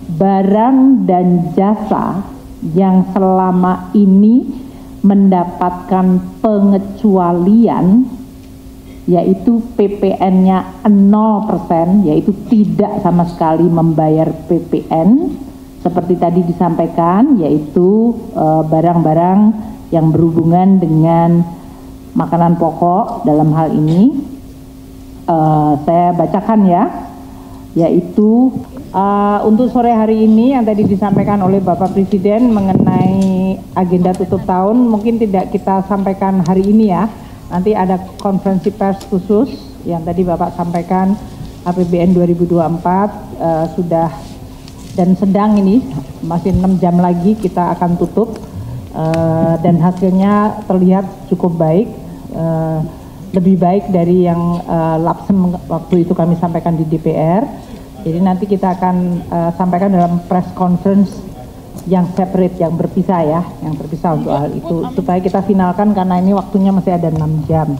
barang dan jasa yang selama ini mendapatkan pengecualian, yaitu PPN-nya 0%, yaitu tidak sama sekali membayar PPN, seperti tadi disampaikan, yaitu barang-barang yang berhubungan dengan makanan pokok. Dalam hal ini saya bacakan ya, yaitu untuk sore hari ini yang tadi disampaikan oleh Bapak Presiden mengenai agenda tutup tahun, mungkin tidak kita sampaikan hari ini ya. Nanti ada konferensi pers khusus yang tadi Bapak sampaikan, APBN 2024 sudah dan sedang, ini masih 6 jam lagi kita akan tutup, dan hasilnya terlihat cukup baik, lebih baik dari yang lapsem waktu itu kami sampaikan di DPR. Jadi nanti kita akan sampaikan dalam press conference yang separate, yang berpisah ya, yang terpisah untuk hal itu, supaya kita finalkan karena ini waktunya masih ada 6 jam.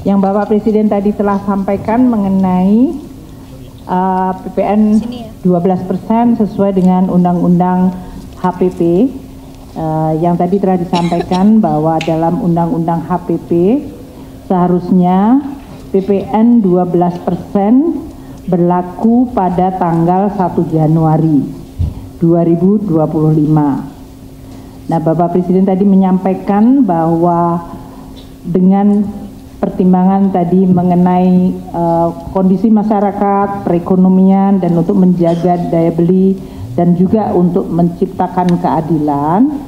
Yang Bapak Presiden tadi telah sampaikan mengenai PPN 12% sesuai dengan Undang-Undang HPP, yang tadi telah disampaikan bahwa dalam Undang-Undang HPP seharusnya PPN 12% berlaku pada tanggal 1 Januari 2025. Nah, Bapak Presiden tadi menyampaikan bahwa dengan pertimbangan tadi mengenai kondisi masyarakat, perekonomian, dan untuk menjaga daya beli dan juga untuk menciptakan keadilan,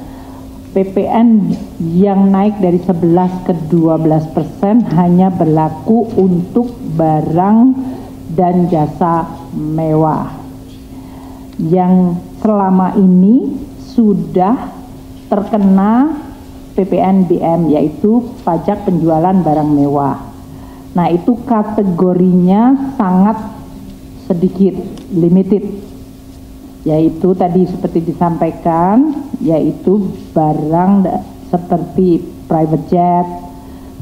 PPN yang naik dari 11 ke 12% hanya berlaku untuk barang dan jasa mewah yang selama ini sudah terkena PPNBM, yaitu pajak penjualan barang mewah. Nah, itu kategorinya sangat sedikit, limited, yaitu tadi seperti disampaikan, yaitu barang seperti private jet,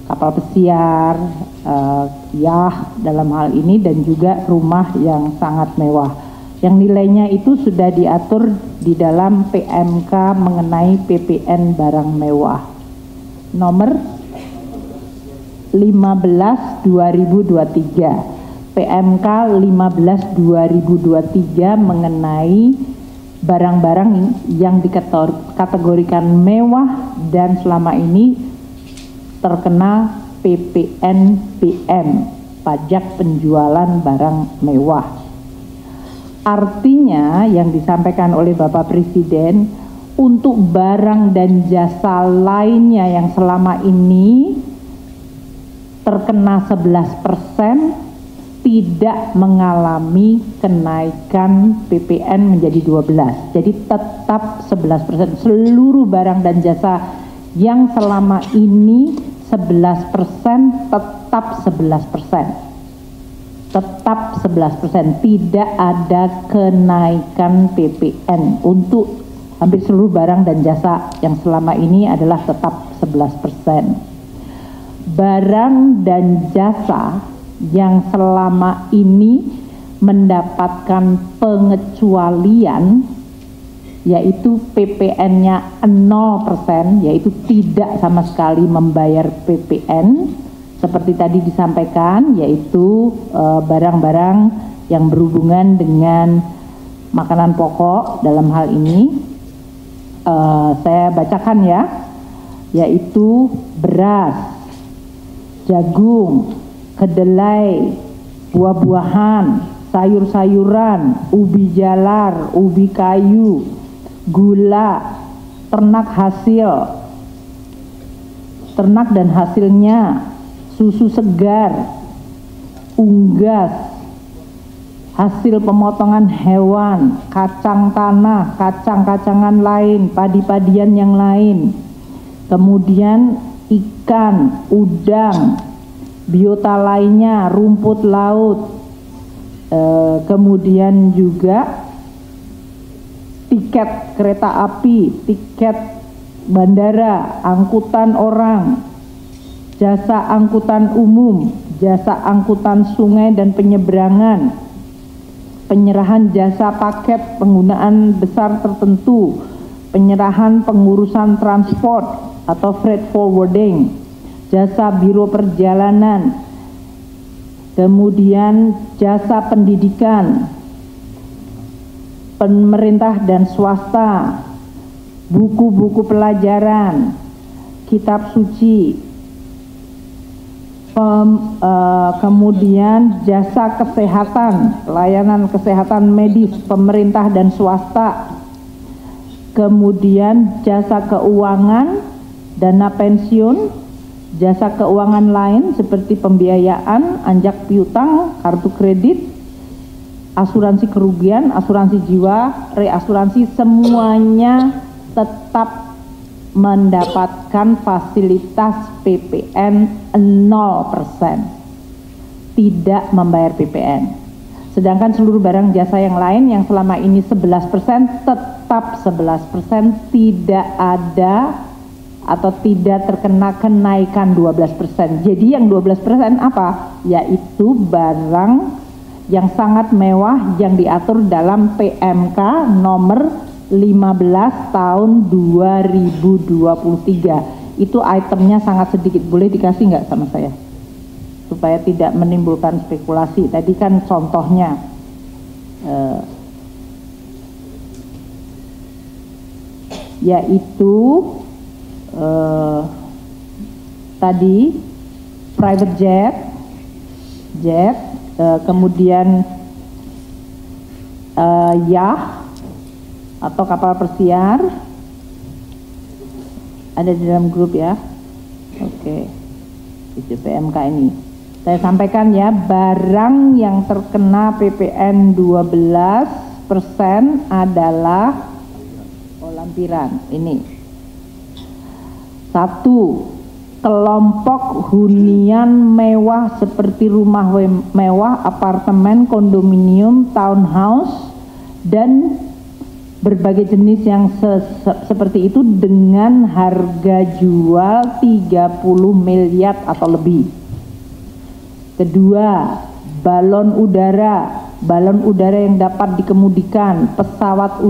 kapal pesiar, yacht dalam hal ini, dan juga rumah yang sangat mewah. Yang nilainya itu sudah diatur di dalam PMK mengenai PPN barang mewah nomor 15/2023, PMK 15/2023 mengenai barang-barang yang dikategorikan mewah dan selama ini terkena PPNBM, pajak penjualan barang mewah. Artinya yang disampaikan oleh Bapak Presiden, untuk barang dan jasa lainnya yang selama ini terkena 11% tidak mengalami kenaikan PPN menjadi 12. Jadi tetap 11%. Seluruh barang dan jasa yang selama ini 11% tetap 11%. Tetap 11%, tidak ada kenaikan PPN untuk hampir seluruh barang dan jasa yang selama ini adalah tetap 11%. Barang dan jasa yang selama ini mendapatkan pengecualian, yaitu PPN-nya 0%, yaitu tidak sama sekali membayar PPN, seperti tadi disampaikan, yaitu barang-barang yang berhubungan dengan makanan pokok. Dalam hal ini saya bacakan ya, yaitu beras, jagung, kedelai, buah-buahan, sayur-sayuran, ubi jalar, ubi kayu, gula, ternak dan hasilnya, susu segar, unggas, hasil pemotongan hewan, kacang tanah, kacang-kacangan lain, padi-padian yang lain, kemudian ikan, udang, biota lainnya, rumput laut, kemudian juga tiket kereta api, tiket bandara, angkutan orang, jasa angkutan umum, jasa angkutan sungai dan penyeberangan, penyerahan jasa paket penggunaan besar tertentu, penyerahan pengurusan transport atau freight forwarding, jasa biro perjalanan, kemudian jasa pendidikan, pemerintah dan swasta, buku-buku pelajaran, kitab suci, kemudian jasa kesehatan, pelayanan kesehatan medis, pemerintah dan swasta, kemudian jasa keuangan, dana pensiun, jasa keuangan lain seperti pembiayaan, anjak piutang, kartu kredit, asuransi kerugian, asuransi jiwa, reasuransi, semuanya tetap mendapatkan fasilitas PPN 0%, tidak membayar PPN. Sedangkan seluruh barang jasa yang lain yang selama ini 11% tetap 11%, tidak ada atau tidak terkena kenaikan 12%. Jadi yang 12% apa? Yaitu barang yang sangat mewah yang diatur dalam PMK nomor 15 tahun 2023. Itu itemnya sangat sedikit, boleh dikasih nggak sama saya? Supaya tidak menimbulkan spekulasi. Tadi kan contohnya yaitu tadi private jet, kemudian yacht atau kapal persiar, ada di dalam grup ya. Oke, itu PMK ini. Saya sampaikan ya, barang yang terkena PPN 12% adalah lampiran ini. 1. Kelompok hunian mewah seperti rumah mewah, apartemen, kondominium, townhouse, dan berbagai jenis yang seperti itu dengan harga jual 30 miliar atau lebih. Kedua, balon udara yang dapat dikemudikan, pesawat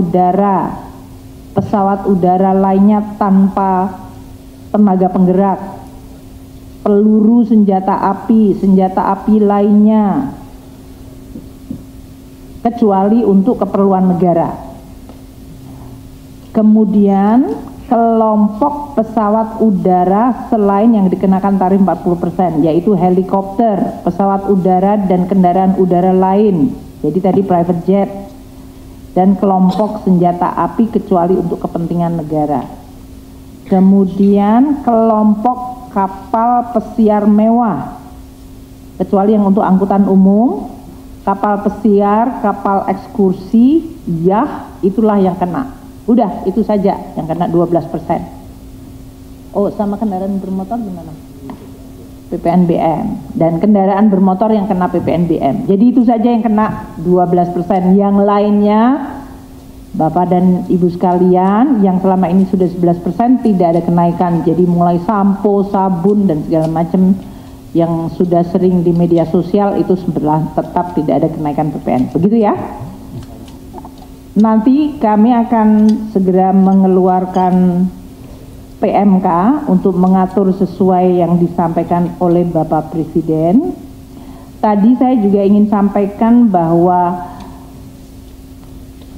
udara lainnya tanpa tenaga penggerak, peluru senjata api lainnya, kecuali untuk keperluan negara. Kemudian kelompok pesawat udara selain yang dikenakan tarif 40%, yaitu helikopter, pesawat udara dan kendaraan udara lain. Jadi tadi private jet, dan kelompok senjata api kecuali untuk kepentingan negara. Kemudian kelompok kapal pesiar mewah, kecuali yang untuk angkutan umum, kapal pesiar, kapal ekskursi, yacht, itulah yang kena. Udah, itu saja yang kena 12%. Oh, sama kendaraan bermotor gimana? PPNBM. Dan kendaraan bermotor yang kena PPNBM. Jadi itu saja yang kena 12%. Yang lainnya, Bapak dan Ibu sekalian, yang selama ini sudah 11% tidak ada kenaikan. Jadi mulai sampo, sabun, dan segala macam yang sudah sering di media sosial itu sebenarnya tetap tidak ada kenaikan PPN. Begitu ya? Nanti kami akan segera mengeluarkan PMK untuk mengatur sesuai yang disampaikan oleh Bapak Presiden. Tadi saya juga ingin sampaikan bahwa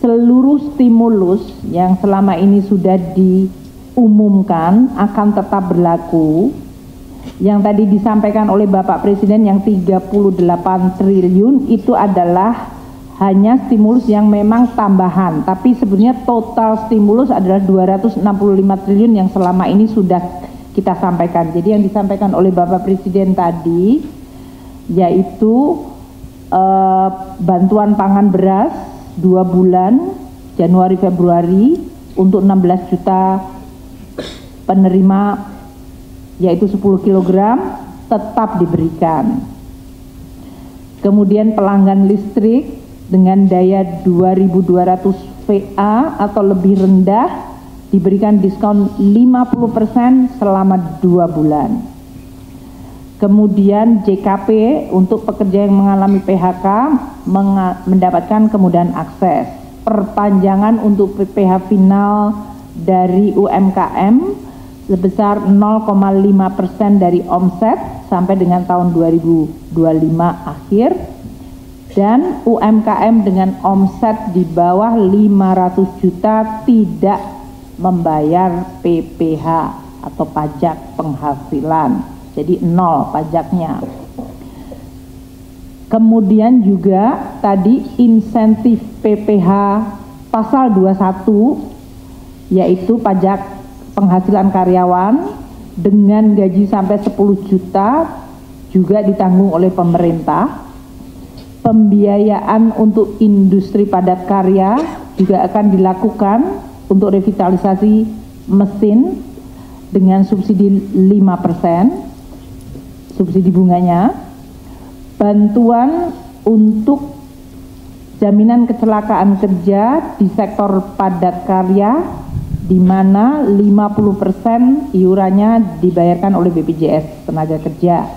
seluruh stimulus yang selama ini sudah diumumkan akan tetap berlaku. Yang tadi disampaikan oleh Bapak Presiden yang 38 triliun itu adalah hanya stimulus yang memang tambahan, tapi sebenarnya total stimulus adalah 265 triliun yang selama ini sudah kita sampaikan. Jadi yang disampaikan oleh Bapak Presiden tadi yaitu bantuan pangan beras 2 bulan Januari Februari untuk 16 juta penerima, yaitu 10 kg tetap diberikan. Kemudian pelanggan listrik dengan daya 2200 VA atau lebih rendah diberikan diskon 50% selama 2 bulan. Kemudian JKP untuk pekerja yang mengalami PHK mendapatkan kemudahan akses. Perpanjangan untuk PPh final dari UMKM sebesar 0,5% dari omset sampai dengan tahun 2025 akhir. Dan UMKM dengan omset di bawah 500 juta tidak membayar PPh atau pajak penghasilan. Jadi 0 pajaknya. Kemudian juga tadi insentif PPh pasal 21 yaitu pajak penghasilan karyawan dengan gaji sampai 10 juta juga ditanggung oleh pemerintah. Pembiayaan untuk industri padat karya juga akan dilakukan untuk revitalisasi mesin dengan subsidi 5%. Subsidi bunganya, bantuan untuk jaminan kecelakaan kerja di sektor padat karya di mana 50% iurannya dibayarkan oleh BPJS Tenaga Kerja,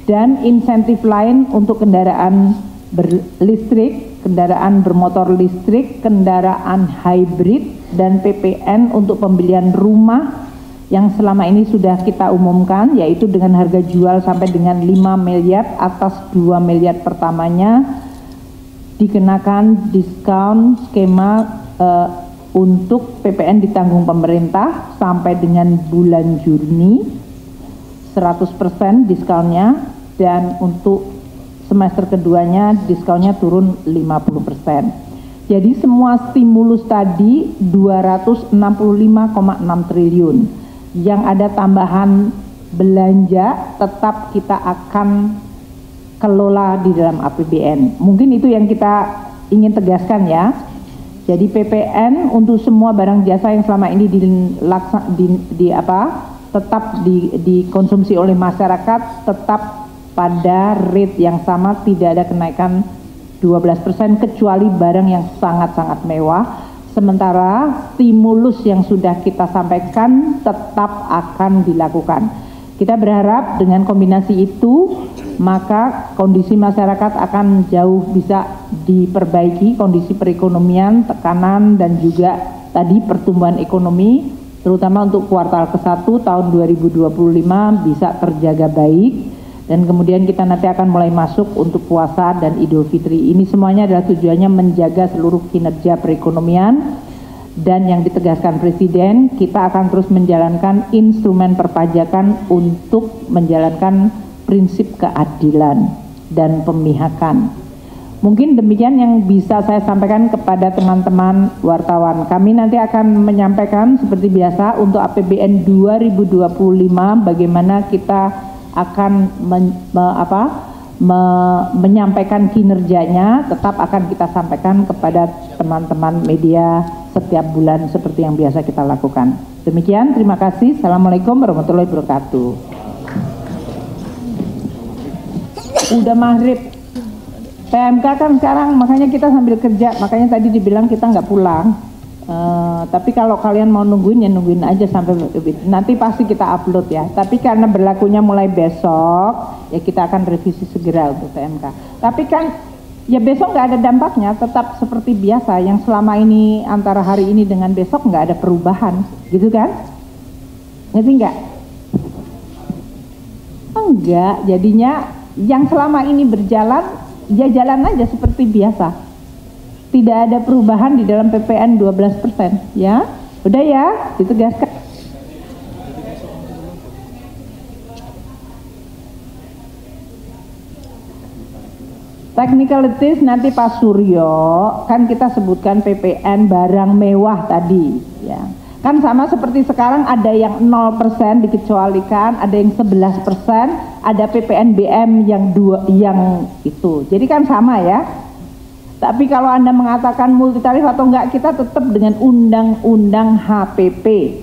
dan insentif lain untuk kendaraan berlistrik, kendaraan bermotor listrik, kendaraan hybrid, dan PPN untuk pembelian rumah yang selama ini sudah kita umumkan, yaitu dengan harga jual sampai dengan 5 miliar atas 2 miliar pertamanya dikenakan diskon skema untuk PPN ditanggung pemerintah sampai dengan bulan Juni 100% diskonnya, dan untuk semester keduanya diskonnya turun 50%. Jadi semua stimulus tadi 265,6 triliun. Yang ada tambahan belanja tetap kita akan kelola di dalam APBN. Mungkin itu yang kita ingin tegaskan ya. Jadi PPN untuk semua barang jasa yang selama ini tetap dikonsumsi oleh masyarakat tetap pada rate yang sama, tidak ada kenaikan 12% kecuali barang yang sangat-sangat mewah. Sementara stimulus yang sudah kita sampaikan tetap akan dilakukan. Kita berharap dengan kombinasi itu maka kondisi masyarakat akan jauh bisa diperbaiki, kondisi perekonomian, tekanan, dan juga tadi pertumbuhan ekonomi terutama untuk kuartal ke-1 tahun 2025 bisa terjaga baik. Dan kemudian kita nanti akan mulai masuk untuk puasa dan Idul Fitri. Ini semuanya adalah tujuannya menjaga seluruh kinerja perekonomian. Dan yang ditegaskan Presiden, kita akan terus menjalankan instrumen perpajakan untuk menjalankan prinsip keadilan dan pemihakan. Mungkin demikian yang bisa saya sampaikan kepada teman-teman wartawan. Kami nanti akan menyampaikan seperti biasa untuk APBN 2025 bagaimana kita akan menyampaikan kinerjanya, tetap akan kita sampaikan kepada teman-teman media setiap bulan seperti yang biasa kita lakukan. Demikian, terima kasih. Assalamualaikum warahmatullahi wabarakatuh. Udah maghrib. PMK kan sekarang, makanya kita sambil kerja, makanya tadi dibilang kita nggak pulang. Tapi kalau kalian mau nungguin ya nungguin aja sampai nanti pasti kita upload ya. Tapi karena berlakunya mulai besok ya kita akan revisi segera untuk PMK. Tapi kan ya besok nggak ada dampaknya, tetap seperti biasa yang selama ini antara hari ini dengan besok nggak ada perubahan, gitu kan? Ngerti nggak? Enggak, jadinya yang selama ini berjalan ya jalan aja seperti biasa. Tidak ada perubahan di dalam PPN 12%, ya. Udah ya, ditegaskan. Technicalities nanti Pak Suryo, kan kita sebutkan PPN barang mewah tadi, ya. Kan sama seperti sekarang ada yang 0% dikecualikan, ada yang 11%, ada PPNBM yang itu. Jadi kan sama ya. Tapi kalau Anda mengatakan multitarif atau enggak, kita tetap dengan Undang-Undang HPP.